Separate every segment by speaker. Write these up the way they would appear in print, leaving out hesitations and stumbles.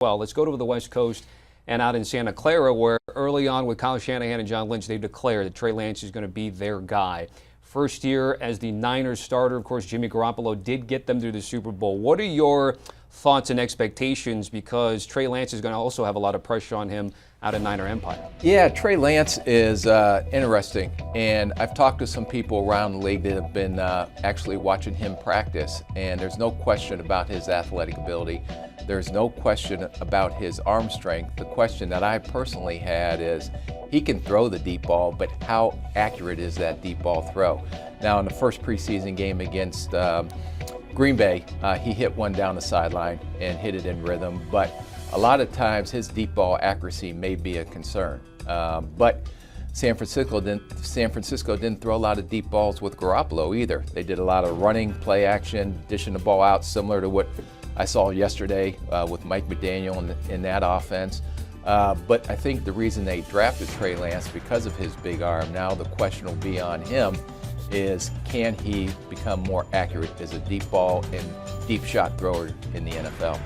Speaker 1: well. Let's go to the West Coast and out in Santa Clara, where early on with Kyle Shanahan and John Lynch, they declared that Trey Lance is going to be their guy. First year as the Niners starter, of course, Jimmy Garoppolo did get them through the Super Bowl. What are your thoughts and expectations, because Trey Lance is going to also have a lot of pressure on him out in Niner Empire?
Speaker 2: Yeah, Trey Lance is interesting, and I've talked to some people around the league that have been actually watching him practice, and there's no question about his athletic ability. There's no question about his arm strength. The question that I personally had is, he can throw the deep ball, but how accurate is that deep ball throw? Now, in the first preseason game against Green Bay, he hit one down the sideline and hit it in rhythm, but a lot of times his deep ball accuracy may be a concern. But San Francisco didn't throw a lot of deep balls with Garoppolo either. They did a lot of running, play action, dishing the ball out, similar to what I saw yesterday with Mike McDaniel in that offense. But I think the reason they drafted Trey Lance, because of his big arm, now the question will be on him is, can he become more accurate as a deep ball and deep shot thrower in the NFL?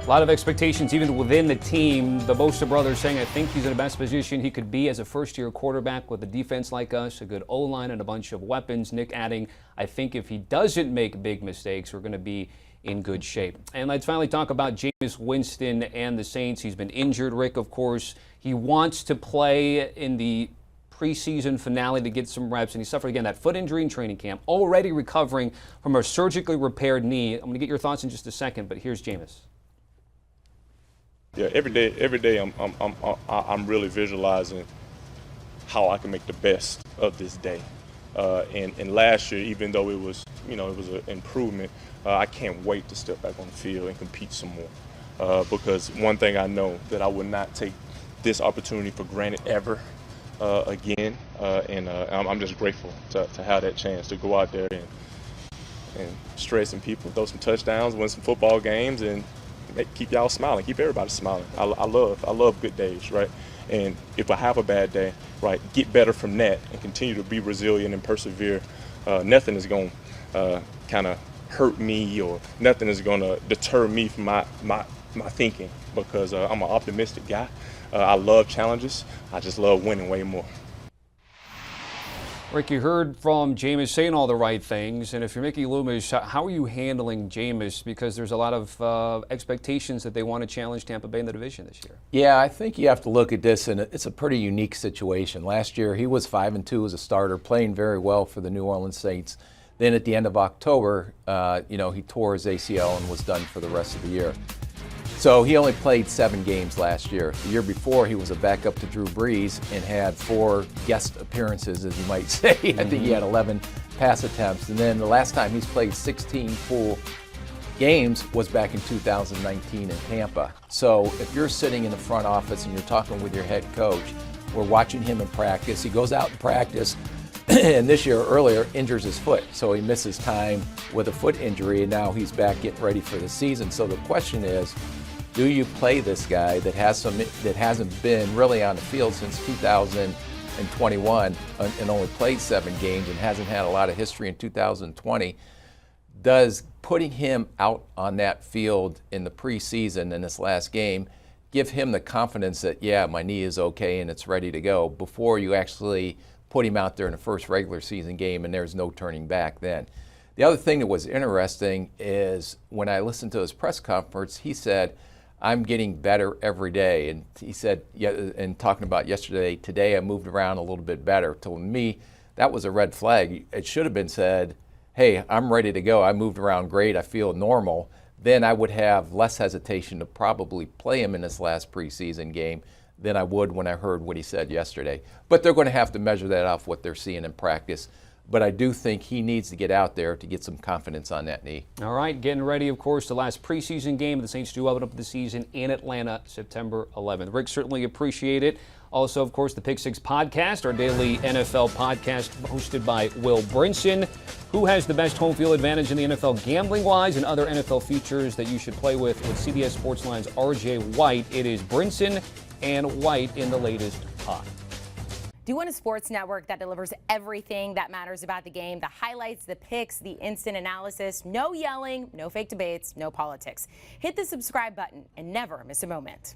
Speaker 1: A lot of expectations even within the team. The Bosa brothers saying, I think he's in the best position he could be as a first-year quarterback with a defense like us, a good O-line and a bunch of weapons. Nick adding, I think if he doesn't make big mistakes, we're going to be in good shape. And let's finally talk about Jameis Winston and the Saints. He's been injured, Rick, of course. He wants to play in the preseason finale to get some reps, and he suffered again that foot injury in training camp, already recovering from a surgically repaired knee. I'm going to get your thoughts in just a second, but here's Jameis.
Speaker 3: Yeah, every day I'm really visualizing how I can make the best of this day. And last year, even though it was an improvement, I can't wait to step back on the field and compete some more. Because one thing I know, that I would not take this opportunity for granted ever again. And I'm just grateful to have that chance to go out there and stress some people, throw some touchdowns, win some football games, and keep y'all smiling, keep everybody smiling. I love good days, right? And if I have a bad day, right, get better from that and continue to be resilient and persevere. Nothing is going to kind of hurt me, or nothing is going to deter me from my thinking, because I'm an optimistic guy. I love challenges. I just love winning way more.
Speaker 1: Rick, you heard from Jameis saying all the right things, and if you're Mickey Loomis, how are you handling Jameis? Because there's a lot of expectations that they want to challenge Tampa Bay in the division this year.
Speaker 2: Yeah, I think you have to look at this, and it's a pretty unique situation. Last year, he was 5-2 as a starter, playing very well for the New Orleans Saints. Then at the end of October, he tore his ACL and was done for the rest of the year. So he only played 7 games last year. The year before, he was a backup to Drew Brees and had 4 guest appearances, as you might say. I think he had 11 pass attempts. And then the last time he's played 16 full games was back in 2019 in Tampa. So if you're sitting in the front office and you're talking with your head coach, we're watching him in practice. He goes out in practice, and this year earlier injures his foot. So he misses time with a foot injury, and now he's back getting ready for the season. So the question is, do you play this guy that hasn't been really on the field since 2021 and only played 7 games and hasn't had a lot of history in 2020? Does putting him out on that field in the preseason in this last game give him the confidence that, yeah, my knee is okay and it's ready to go, before you actually put him out there in the first regular season game and there's no turning back then? The other thing that was interesting is when I listened to his press conference, he said, I'm getting better every day. And he said, yeah, and talking about yesterday, today I moved around a little bit better. To me, that was a red flag. It should have been said, hey, I'm ready to go. I moved around great. I feel normal. Then I would have less hesitation to probably play him in this last preseason game than I would when I heard what he said yesterday. But they're going to have to measure that off what they're seeing in practice. But I do think he needs to get out there to get some confidence on that knee.
Speaker 1: All right, getting ready, of course, the last preseason game. The Saints do open up the season in Atlanta, September 11th. Rick, certainly appreciate it. Also, of course, the Pick Six podcast, our daily NFL podcast hosted by Will Brinson. Who has the best home field advantage in the NFL gambling-wise, and other NFL features that you should play with CBS Sports Line's RJ White. It is Brinson and White in the latest pod.
Speaker 4: Do you want a sports network that delivers everything that matters about the game? The highlights, the picks, the instant analysis, no yelling, no fake debates, no politics. Hit the subscribe button and never miss a moment.